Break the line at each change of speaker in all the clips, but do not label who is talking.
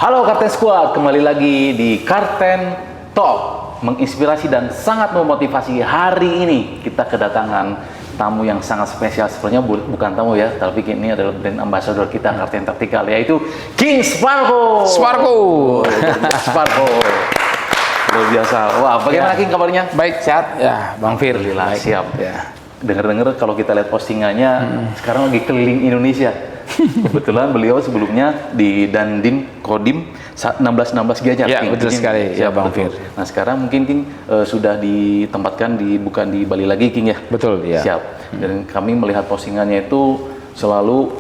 Halo Karten Squad, kembali lagi di Karten Talk, menginspirasi dan sangat memotivasi. Hari ini kita kedatangan tamu yang sangat spesial. Sebenarnya bukan tamu ya, tapi ini adalah brand ambassador kita Karten Tactical, yaitu King Sparko. Sparko. Luar biasa. Wah, bagaimana King kabarnya?
Baik, sehat. Ya, Bang Fir.
Alhamdulillah, siap.
Ya.
Dengar-dengar kalau kita lihat postingannya, sekarang lagi keliling Indonesia. Kebetulan beliau sebelumnya di Dandim Kodim 1616 Gianyar.
Ya, betul sekali. Ya, Bang Fir.
Nah, sekarang mungkin King sudah ditempatkan bukan di Bali lagi, King ya?
Betul, ya.
Siap. Dan kami melihat postingannya itu selalu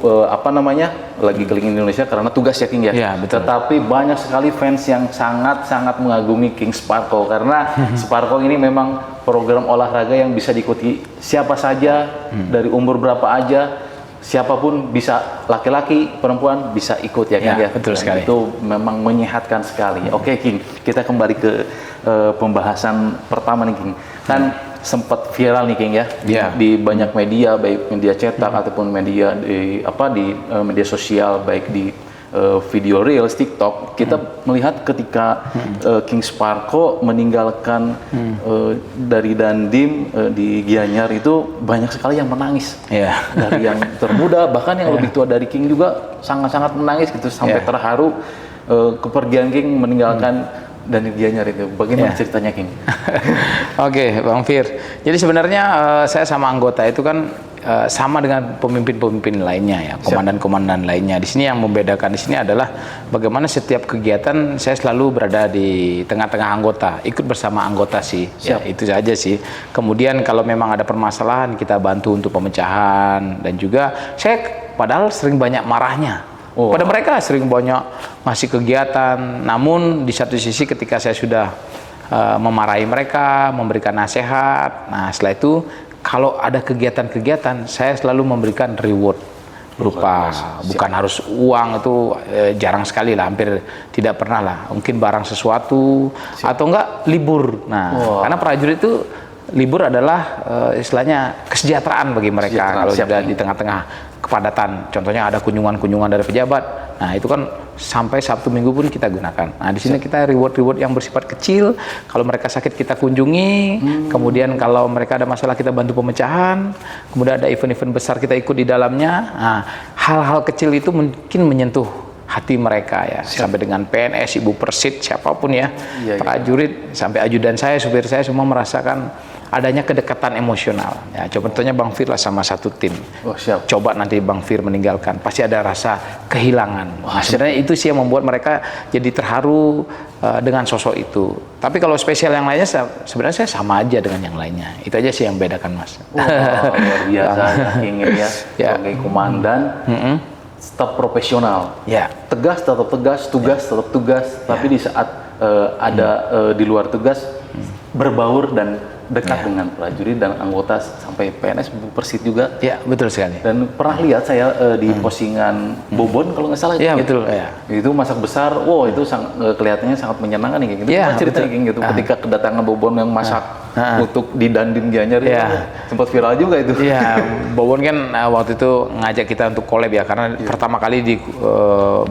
lagi keliling Indonesia karena tugas ya, King ya?
Ya, betul.
Tetapi banyak sekali fans yang sangat-sangat mengagumi King Sparko karena Sparko ini memang program olahraga yang bisa diikuti siapa saja, dari umur berapa aja. Siapapun bisa, laki-laki, perempuan bisa ikut ya, King ya.
Betul sekali.
Itu memang menyehatkan sekali. Oke, King, kita kembali ke pembahasan pertama nih, King. Kan sempat viral nih, King ya, di banyak media, baik media cetak ataupun media di media sosial, baik di video reels, TikTok. Kita melihat ketika King Sparko meninggalkan dari Dandim di Gianyar itu banyak sekali yang menangis. Dari yang termuda bahkan yang lebih tua dari King juga sangat-sangat menangis gitu sampai terharu kepergian King meninggalkan dan Gianyar itu. Bagaimana ceritanya, King?
Oke, Bang Fir. Jadi sebenarnya saya sama anggota itu kan sama dengan pemimpin-pemimpin lainnya ya, komandan-komandan lainnya. Di sini yang membedakan di sini adalah bagaimana setiap kegiatan saya selalu berada di tengah-tengah anggota, ikut bersama anggota sih. Ya, itu saja sih. Kemudian kalau memang ada permasalahan kita bantu untuk pemecahan, dan juga saya padahal sering banyak marahnya. Pada mereka sering banyak ngasih kegiatan, namun di satu sisi ketika saya sudah memarahi mereka, memberikan nasihat, nah setelah itu kalau ada kegiatan-kegiatan saya selalu memberikan reward berupa bukan harus uang, itu jarang sekali lah, hampir tidak pernah lah, mungkin barang sesuatu atau enggak libur. Nah, karena prajurit itu libur adalah istilahnya kesejahteraan bagi mereka kalau sudah di tengah-tengah kepadatan. Contohnya ada kunjungan-kunjungan dari pejabat. Nah, itu kan sampai Sabtu Minggu pun kita gunakan. Nah, di sini kita reward-reward yang bersifat kecil. Kalau mereka sakit kita kunjungi. Kemudian kalau mereka ada masalah kita bantu pemecahan. Kemudian ada event-event besar kita ikut di dalamnya. Nah, hal-hal kecil itu mungkin menyentuh hati mereka ya. Sampai dengan PNS, Ibu Persit, siapapun ya, prajurit, sampai ajudan saya, supir saya, semua merasakan adanya kedekatan emosional. Ya, contohnya Bang Fir lah sama satu tim. Coba nanti Bang Fir meninggalkan, pasti ada rasa kehilangan. Nah, sebenarnya itu sih yang membuat mereka jadi terharu dengan sosok itu. Tapi kalau spesial yang lainnya sebenarnya saya sama aja dengan yang lainnya. Itu aja sih yang bedakan, Mas.
Luar biasa ingin ya, sebagai komandan. Tetap profesional, tegas tetap tegas, tugas tetap tugas, tapi di saat di luar tugas berbaur dan dekat dengan prajurit dan anggota sampai PNS, Persit juga. Ya, betul sekali. Dan pernah lihat saya di postingan Bobon kalau nggak salah. Iya, betul. Itu masak besar, wow, itu kelihatannya sangat menyenangkan nih, gitu. Cerita gitu ketika kedatangan Bobon yang masak untuk di Dandim Gianyar itu sempat viral juga itu. Iya,
Bobon kan waktu itu ngajak kita untuk collab ya, karena pertama kali di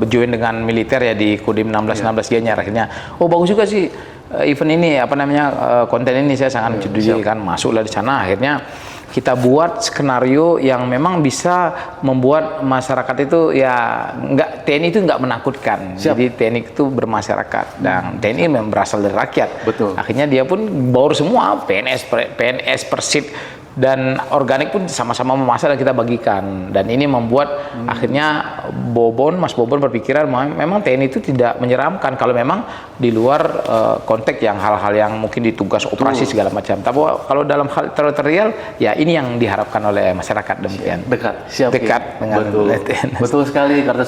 join dengan militer ya di Kodim 1616 Gianyar. Akhirnya, bagus juga sih event ini, konten ini, saya sangat menyetujui kan, masuklah di sana. Akhirnya kita buat skenario yang memang bisa membuat masyarakat itu ya TNI itu nggak menakutkan. Jadi TNI itu bermasyarakat dan TNI memang berasal dari rakyat. Akhirnya dia pun baur semua, PNS, Persit dan organik pun sama-sama memasak dan kita bagikan. Dan ini membuat akhirnya Mas Bobon berpikiran memang TNI itu tidak menyeramkan kalau memang di luar konteks yang hal-hal yang mungkin ditugas operasi segala macam. Tapi kalau dalam hal teritorial ya ini yang diharapkan oleh masyarakat, demikian. Dekat dengan
betul sekali, karena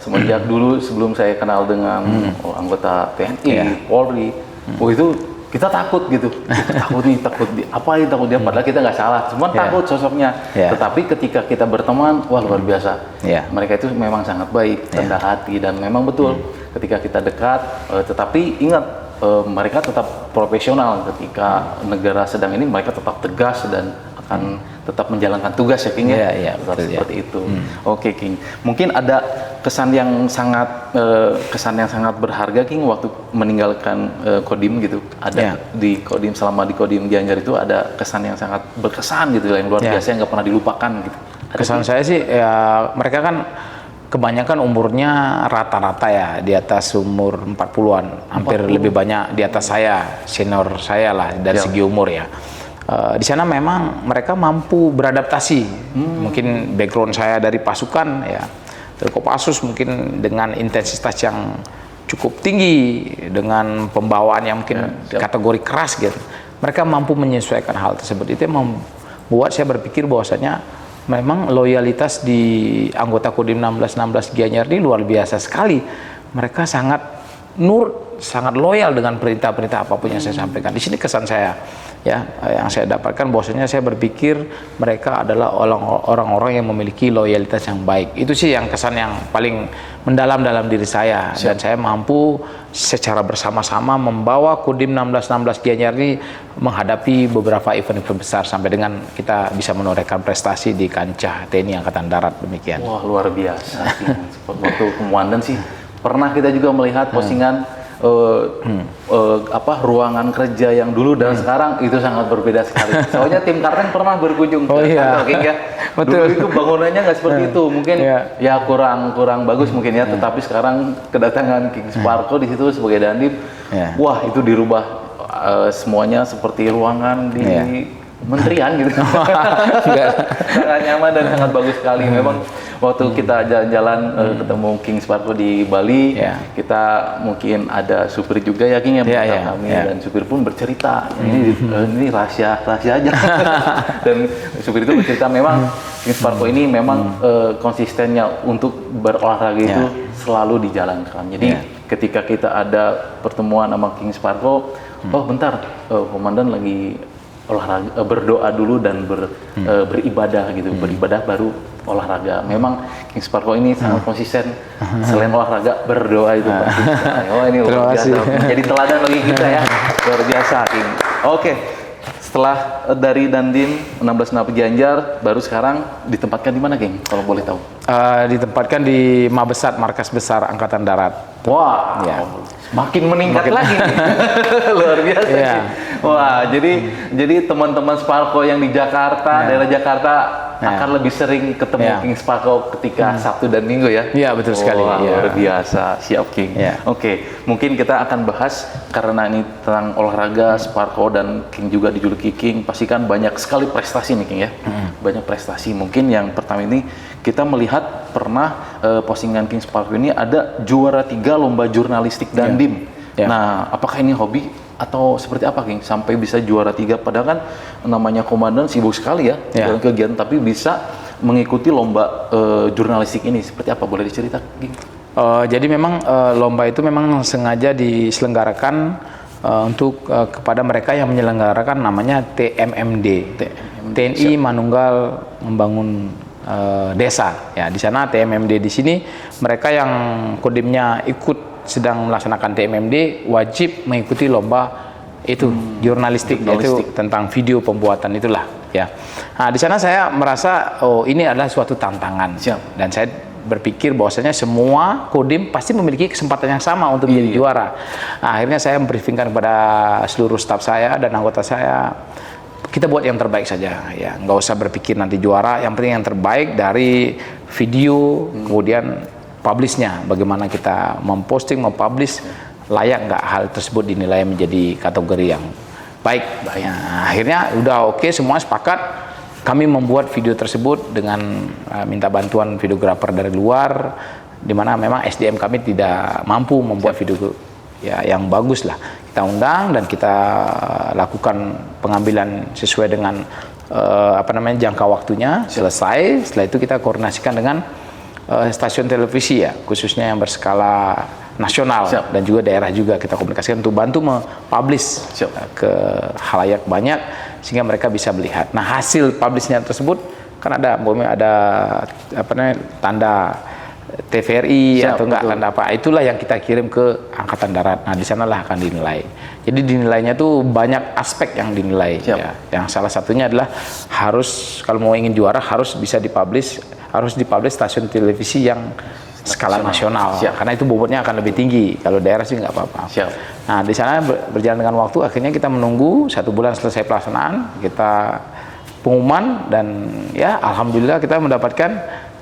semenjak dulu sebelum saya kenal dengan anggota TNI, Polri, itu kita takut gitu, takut dia, padahal kita nggak salah, cuma takut sosoknya. Tetapi ketika kita berteman, wah luar biasa. Mereka itu memang sangat baik, rendah hati, dan memang betul ketika kita dekat. Tetapi ingat, mereka tetap profesional. Ketika negara sedang ini, mereka tetap tegas dan akan tetap menjalankan tugas ya King ya.
Iya,
Tetap
betul,
seperti itu. Oke King. Mungkin ada kesan yang sangat berharga King waktu meninggalkan Kodim gitu. Ada di Kodim, selama di Kodim Gianyar itu ada kesan yang sangat berkesan gitu yang luar biasa yang nggak pernah dilupakan gitu.
Kesan saya sih ya, mereka kan kebanyakan umurnya rata-rata ya di atas umur 40-an, hampir lebih banyak di atas saya, senior saya lah dari segi umur ya. Di sana memang mereka mampu beradaptasi. Mungkin background saya dari pasukan ya, dari Kopassus, mungkin dengan intensitas yang cukup tinggi, dengan pembawaan yang mungkin kategori keras gitu. Mereka mampu menyesuaikan hal tersebut. Itu yang membuat saya berpikir bahwasanya memang loyalitas di anggota Kodim 1616 Gianyar ini luar biasa sekali. Mereka sangat sangat loyal dengan perintah-perintah apapun yang saya sampaikan. Di sini kesan saya ya, yang saya dapatkan bahwasanya saya berpikir mereka adalah orang-orang yang memiliki loyalitas yang baik. Itu sih yang kesan yang paling mendalam dalam diri saya. Dan saya mampu secara bersama-sama membawa Kodim 1616 Gianyar ini menghadapi beberapa event-event besar sampai dengan kita bisa menorehkan prestasi di kancah TNI Angkatan Darat, demikian.
Wah, luar biasa. Waktu komandan sih pernah kita juga melihat postingan ruangan kerja yang dulu dan sekarang itu sangat berbeda sekali. Soalnya tim Karteng pernah berkunjung ke kantor King ya. Betul. Dulu itu bangunannya nggak seperti itu, mungkin ya kurang bagus mungkin ya. Tetapi sekarang kedatangan King Sparko di situ sebagai Dandim, wah itu dirubah semuanya seperti ruangan di Menterian gitu. Sangat nyaman dan sangat bagus sekali. Memang waktu kita jalan-jalan ketemu King Sparko di Bali, kita mungkin ada supir juga ya King yang kami dan supir pun bercerita ini rahasia aja. Dan supir itu bercerita memang King Sparko ini memang konsistennya untuk berolahraga itu selalu dijalankan. Jadi ketika kita ada pertemuan sama King Sparko, oh bentar, komandan lagi olahraga, berdoa dulu dan beribadah gitu, beribadah baru olahraga. Memang King Sparko ini sangat konsisten, selain olahraga berdoa itu Pak. Oh ini luar biasa, jadi teladan bagi kita ya, luar biasa King. Oke, setelah dari Dandim 1616 Gianyar, baru sekarang ditempatkan di mana King, kalau boleh tahu?
Ditempatkan di Mabesat, Markas Besar Angkatan Darat.
Wah, makin meningkat lagi. Luar biasa sih. Wah, jadi teman-teman Sparko yang di Jakarta, daerah Jakarta akan lebih sering ketemu King Sparko ketika Sabtu dan Minggu ya? Iya, betul sekali. Luar biasa, siap King. Oke, mungkin kita akan bahas karena ini tentang olahraga, Sparko dan King juga dijuluki King, pasti kan banyak sekali prestasi nih King ya. Banyak prestasi. Mungkin yang pertama ini kita melihat pernah postingan King Sparko ini ada juara 3 lomba jurnalistik Dandim. Nah, apakah ini hobi atau seperti apa King sampai bisa juara 3? Padahal kan namanya komandan sibuk sekali ya dalam kegiatan, tapi bisa mengikuti lomba jurnalistik ini. Seperti apa, boleh diceritakan King?
Jadi memang lomba itu memang sengaja diselenggarakan untuk kepada mereka yang menyelenggarakan namanya TMMD, TNI Manunggal Membangun Desa. Ya, di sana TMMD di sini mereka yang kodimnya ikut sedang melaksanakan TMMD wajib mengikuti lomba itu jurnalistik, yaitu tentang video pembuatan itulah ya. Nah, di sana saya merasa ini adalah suatu tantangan. Dan saya berpikir bahwasanya semua kodim pasti memiliki kesempatan yang sama untuk menjadi juara. Nah, akhirnya saya briefingkan kepada seluruh staf saya dan anggota saya, kita buat yang terbaik saja ya, nggak usah berpikir nanti juara, yang penting yang terbaik dari video, kemudian publishnya, bagaimana kita memposting, mempublish, layak nggak hal tersebut dinilai menjadi kategori yang baik. Nah, akhirnya udah oke, semua sepakat, kami membuat video tersebut dengan minta bantuan videografer dari luar, dimana memang SDM kami tidak mampu membuat video ya yang bagus lah. Kita undang dan kita lakukan pengambilan sesuai dengan jangka waktunya. Selesai, setelah itu kita koordinasikan dengan stasiun televisi ya, khususnya yang berskala nasional dan juga daerah juga kita komunikasikan untuk bantu mempublish ke khalayak banyak sehingga mereka bisa melihat. Nah, hasil publishnya tersebut kan ada tanda TVRI
Siap,
atau enggak
betul.
akan apa. Itulah yang kita kirim ke Angkatan Darat. Nah, di sanalah akan dinilai. Jadi dinilainya tuh banyak aspek yang dinilai.
Siap.
Ya. Yang salah satunya adalah harus kalau mau ingin juara harus bisa dipublish stasiun televisi yang skala nasional.
Siap.
Karena itu bobotnya akan lebih tinggi. Kalau daerah sih nggak apa-apa.
Siap.
Nah, di sana berjalan dengan waktu, akhirnya kita menunggu 1 bulan selesai pelaksanaan, kita pengumuman, dan ya alhamdulillah kita mendapatkan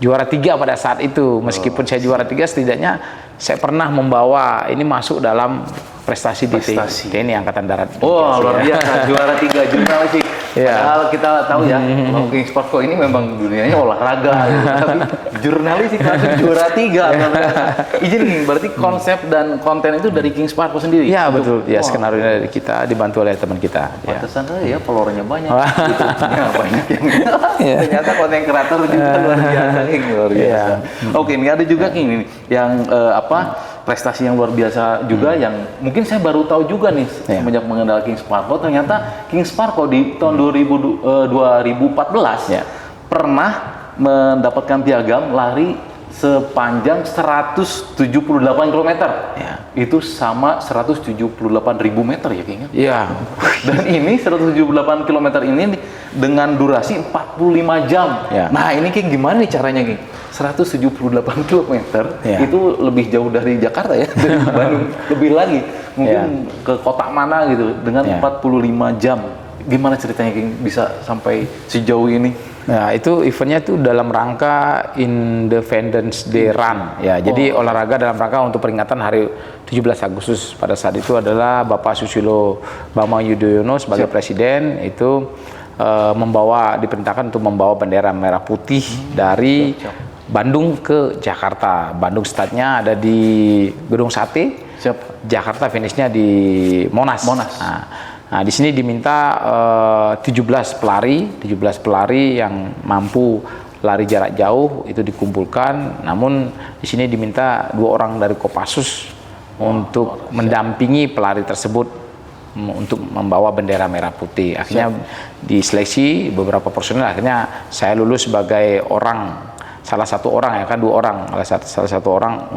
juara 3 pada saat itu. Meskipun saya juara 3, setidaknya saya pernah membawa ini masuk dalam prestasi di TNI Angkatan Darat.
Oh, luar biasa, juara 3 jurnalis sih.
Ya.
Padahal kita tahu ya, kalau King Sparko ini memang dunianya olahraga, gitu. Tapi jurnalis sih langsung juara 3. Izin King, berarti konsep dan konten itu dari King Sparko sendiri?
Iya betul, ya
Wah.
skenario dari kita, dibantu oleh teman kita. Ya.
Pantesan ya followernya banyak, YouTube-nya banyak yang ternyata konten kreator juga luar biasa, King, luar biasa. Oke, ini ada juga King ini yang prestasi yang luar biasa juga yang mungkin saya baru tahu juga nih semenjak mengenal King Sparko. Ternyata King Sparko di tahun 2014 pernah mendapatkan piagam lari sepanjang 178 km. Itu sama 178.000 meter ya King.
Iya.
Dan ini 178 km ini dengan durasi 45 jam. Nah, ini King gimana nih caranya King? 178 km itu lebih jauh dari Jakarta ya, dari Bandung lebih lagi. Mungkin ke kota mana gitu dengan 45 jam. Gimana ceritanya King bisa sampai sejauh ini?
Nah, itu eventnya tuh dalam rangka Independence Day Run ya. Jadi olahraga dalam rangka untuk peringatan hari 17 Agustus. Pada saat itu adalah Bapak Susilo Bambang Yudhoyono sebagai presiden itu diperintahkan untuk membawa bendera merah putih dari Bandung ke Jakarta. Bandung startnya ada di Gedung Sate. Jakarta finishnya di Monas. Nah, di sini diminta 17 pelari yang mampu lari jarak jauh itu dikumpulkan. Namun di sini diminta 2 orang dari Kopassus untuk mendampingi pelari tersebut untuk membawa bendera merah putih. Akhirnya diseleksi beberapa personil. Akhirnya saya lulus sebagai salah satu orang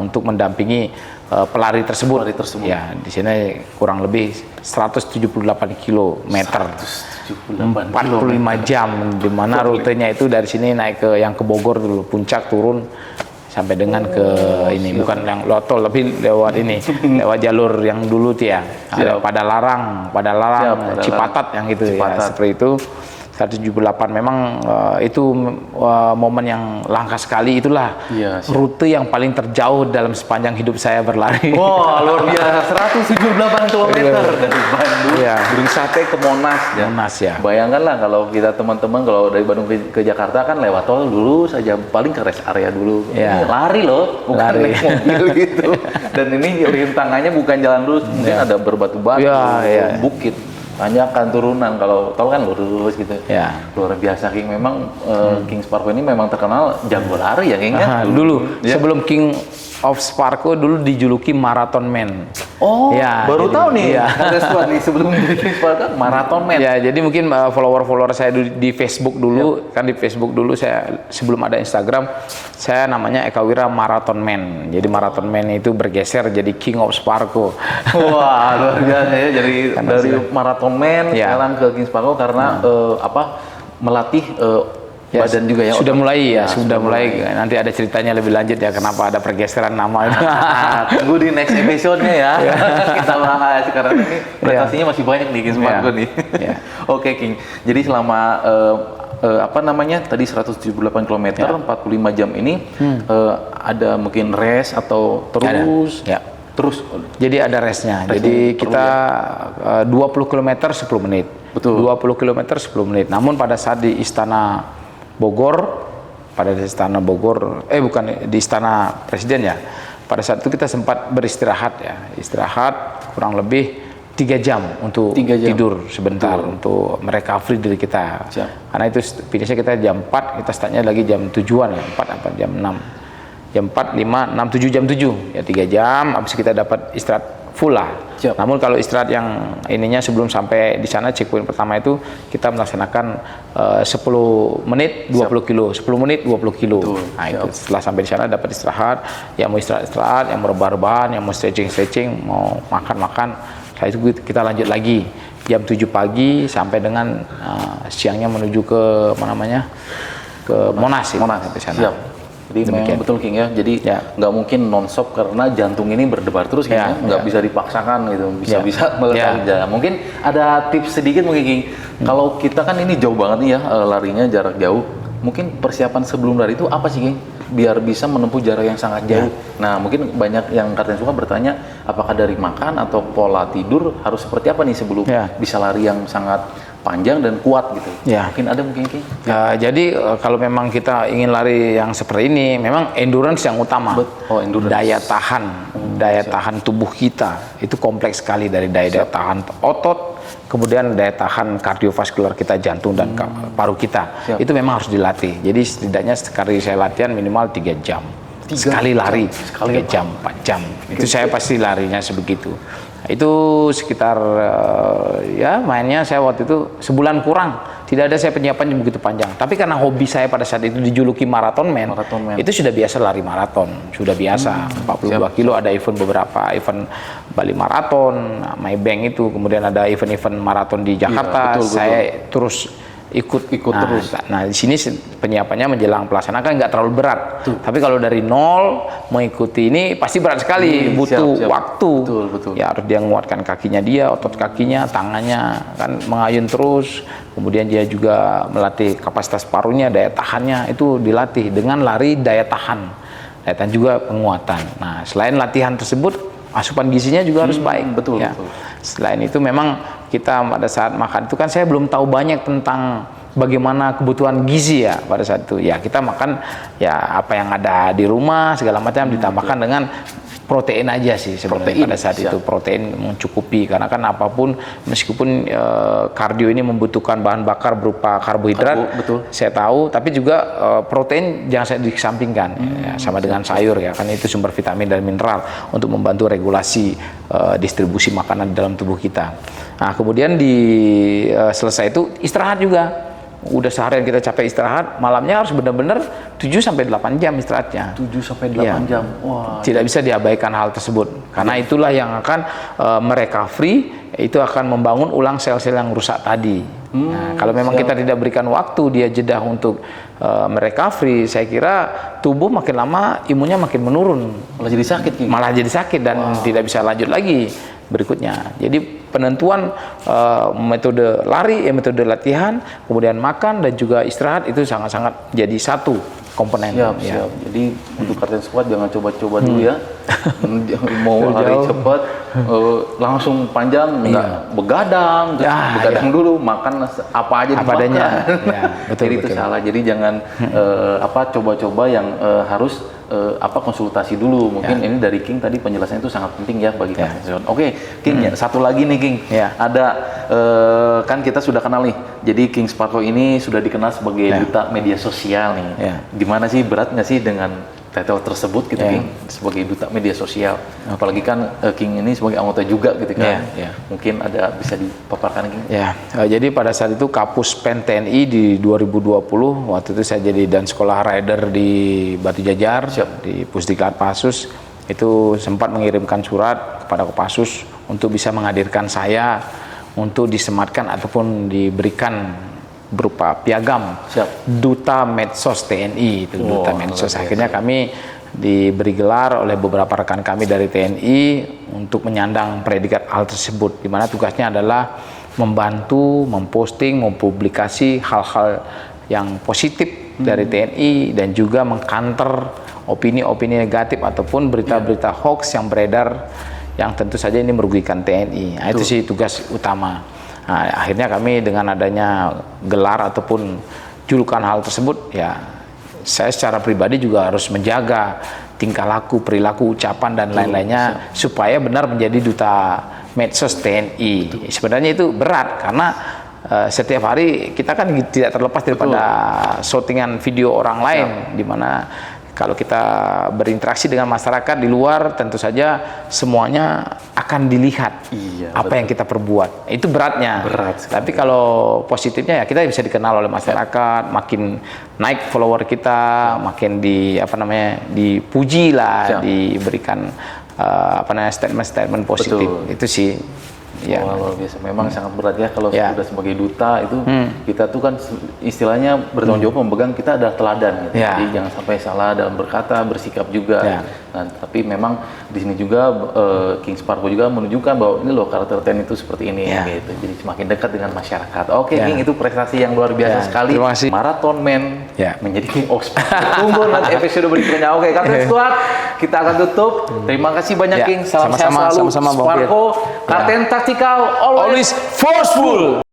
untuk mendampingi pelari tersebut. Ya, di sini kurang lebih 178 km. 45 jam, di mana rutenya itu dari sini naik ke Bogor dulu, puncak turun sampai dengan ke ini, bukan yang Lotol tapi lewat ini, lewat jalur yang dulu ya. Ada Padalarang, Cipatat yang gitu ya, seperti itu. 178 memang itu momen yang langka sekali. Itulah rute yang paling terjauh dalam sepanjang hidup saya berlari.
Wah, luar biasa, 178 km dari Bandung, Gedung Sate ke Monas ya. Bayangkanlah kalau kita teman-teman kalau dari Bandung ke Jakarta kan lewat tol dulu saja, paling ke rest area dulu. Ini lari loh, bukan naik mobil gitu. Dan ini rintangannya bukan jalan lurus, mungkin ada berbatu-batu, bukit. Tanyakan turunan, kalau tahu kan lurus gitu. Luar biasa King. Memang King Sparko ini memang terkenal jago lari ya King ya.
Dulu sebelum King of Sparko dulu dijuluki Marathon Man.
Oh, baru tahu nih. Nih sebelum jadi King Sparko Marathon Man.
Ya, jadi mungkin follower saya di Facebook dulu kan, di Facebook dulu saya sebelum ada Instagram saya namanya Eka Wira Marathon Man. Jadi Marathon Man itu bergeser jadi King of Sparko. Wah, luar biasa ya. Jadi
dari Marathon Man sekarang ke King Sparko karena melatih badan juga ya.
Sudah mulai nanti ada ceritanya lebih lanjut ya kenapa ada pergeseran nama itu.
Tunggu di next episode-nya ya. Kita bahas karena ini prestasinya masih banyak nih King Sparko nih. Oke King. Jadi selama tadi 178 km 45 jam ini ada mungkin race atau terus
jadi ada race-nya. Jadi kita 20 km 10 menit. Betul. 20 km 10 menit. Namun pada saat di Istana Bogor, di Istana Presiden ya. Pada saat itu kita sempat beristirahat ya. Istirahat kurang lebih 3 jam untuk tidur sebentar. Untuk merecovery diri kita. Karena itu finishnya kita jam 4, kita startnya lagi jam 7-an ya, 4 apa jam 6. Jam 4, 5, 6, 7, jam 7 ya 3 jam. Habis kita dapat istirahat full lah.
Siap.
Namun kalau istirahat yang ininya sebelum sampai di sana checkpoint pertama itu kita melaksanakan 10 menit 20 kilo, 10 menit 20 kilo.
Betul.
Nah itu setelah sampai di sana dapat istirahat, yang mau istirahat, yang mau rebahan, yang mau stretching, mau makan. Setelah itu kita lanjut lagi jam 7 pagi sampai dengan siangnya menuju ke ke Monas di sana.
Siap. Jadi memang betul King ya. Jadi nggak mungkin non-stop karena jantung ini berdebar terus King ya. Nggak bisa dipaksakan gitu. Bisa melekati jalan. Mungkin ada tips sedikit mungkin King. Kalau kita kan ini jauh banget nih ya larinya jarak jauh. Mungkin persiapan sebelum lari itu apa sih King? Biar bisa menempuh jarak yang sangat jauh. Nah mungkin banyak yang katanya suka bertanya apakah dari makan atau pola tidur harus seperti apa nih sebelum bisa lari yang sangat panjang dan kuat gitu. Mungkin ada mungkin King.
Jadi kalau memang kita ingin lari yang seperti ini, memang endurance yang utama.
Endurance.
Daya tahan tubuh kita itu kompleks sekali dari daya tahan otot, kemudian daya tahan kardiovaskular kita, jantung dan paru kita. Itu memang harus dilatih. Jadi setidaknya sekali saya latihan minimal 3 jam. Sekali lari 3 jam, 4 jam. Itu saya pasti larinya sebegitu. Itu sekitar mainnya saya waktu itu sebulan kurang. Tidak ada saya penyiapan yang begitu panjang. Tapi karena hobi saya pada saat itu dijuluki maraton man. Itu sudah biasa lari maraton, sudah biasa. 42 kilo ada beberapa event Bali Marathon, Maybank itu, kemudian ada event-event maraton di Jakarta. Saya terus ikut terus. Nah di sini penyiapannya menjelang pelaksanaan kan nggak terlalu berat. Tapi kalau dari nol mengikuti ini pasti berat sekali, butuh waktu.
Betul.
Ya harus dia menguatkan kakinya dia, otot kakinya, tangannya kan mengayun terus. Kemudian dia juga melatih kapasitas parunya, daya tahannya itu dilatih dengan lari daya tahan juga penguatan. Nah selain latihan tersebut, asupan gizinya juga harus baik. Betul. Selain itu memang kita pada saat makan itu kan saya belum tahu banyak tentang bagaimana kebutuhan gizi ya pada saat itu. Ya kita makan ya apa yang ada di rumah segala macam ditambahkan dengan protein aja sih sebenarnya pada saat itu. Protein mencukupi karena kan apapun meskipun kardio ini membutuhkan bahan bakar berupa karbohidrat, saya tahu, tapi juga protein jangan saya dikesampingkan sama dengan sayur ya, kan itu sumber vitamin dan mineral untuk membantu regulasi distribusi makanan di dalam tubuh kita. Nah kemudian selesai itu istirahat juga. Udah seharian kita capek istirahat, malamnya harus benar-benar 7-8 jam istirahatnya.
7-8 jam. Wah.
Tidak bisa diabaikan hal tersebut. Karena itulah yang akan merecovery, itu akan membangun ulang sel-sel yang rusak tadi. Nah, kalau memang kita tidak berikan waktu dia jeda untuk merecovery, saya kira tubuh makin lama imunnya makin menurun. Malah jadi sakit dan tidak bisa lanjut lagi berikutnya. Jadi penentuan metode lari, metode latihan, kemudian makan dan juga istirahat itu sangat-sangat jadi satu komponen.
Siap. Jadi untuk Kartens Squad jangan coba-coba dulu ya. Mau lari cepat langsung panjang, enggak begadang, begadang dulu, makan apa aja dimakan. Jadi itu salah. Jadi jangan coba-coba yang harus konsultasi dulu. Mungkin ini dari King tadi penjelasannya itu sangat penting ya bagi Kartens Squad. Oke, King, satu lagi nih King. Ada kan kita sudah kenal nih. Jadi King Sparko ini sudah dikenal sebagai duta media sosial nih. Gimana sih, berat nggak sih dengan title tersebut gitu King, sebagai duta media sosial? Apalagi kan King ini sebagai anggota juga gitu kan. Mungkin ada bisa dipaparkan King?
Jadi pada saat itu Kapus Pen TNI di 2020, waktu itu saya jadi dan sekolah rider di Batu Jajar, di Pusdiklat Pasus, itu sempat mengirimkan surat kepada Kopassus untuk bisa menghadirkan saya untuk disematkan ataupun diberikan berupa piagam duta medsos TNI itu. Duta medsos. Akhirnya kami diberi gelar oleh beberapa rekan kami dari TNI untuk menyandang predikat hal tersebut, di mana tugasnya adalah membantu, memposting, mempublikasi hal-hal yang positif dari TNI dan juga mengcounter opini-opini negatif ataupun berita-berita hoax yang beredar yang tentu saja ini merugikan TNI. Nah, itu sih tugas utama. Nah, akhirnya kami dengan adanya gelar ataupun julukan hal tersebut, ya saya secara pribadi juga harus menjaga tingkah laku, perilaku, ucapan dan lain-lainnya supaya benar menjadi duta medsos TNI. Sebenarnya itu berat karena setiap hari kita kan tidak terlepas daripada shootingan video orang lain, di mana Kalau kita berinteraksi dengan masyarakat di luar, tentu saja semuanya akan dilihat apa yang kita perbuat. Itu beratnya.
Berat sekali.
Tapi kalau positifnya ya kita bisa dikenal oleh masyarakat, makin naik follower kita, makin dipuji lah, diberikan statement-statement positif.
Betul.
Itu sih. Ya.
Luar biasa. Memang sangat berat ya kalau sudah sebagai duta itu kita tuh kan istilahnya bertanggung jawab memegang kita adalah teladan gitu. Jadi jangan sampai salah dalam berkata, bersikap juga. Nah, tapi memang di sini juga King Sparko juga menunjukkan bahwa ini loh karakter TEN itu seperti ini gitu. Jadi semakin dekat dengan masyarakat. Oke, King, itu prestasi yang luar biasa sekali.
Terima kasih.
Marathon Man menjadi King of Sparko. Tunggu nanti episode berikutnya. Oke, Kapten Squad, kita akan tutup. Terima kasih banyak King. Salam sehat selalu.
Sama-sama, Bang Fir.
Sparko, Kapten Tactical, always
Always forceful.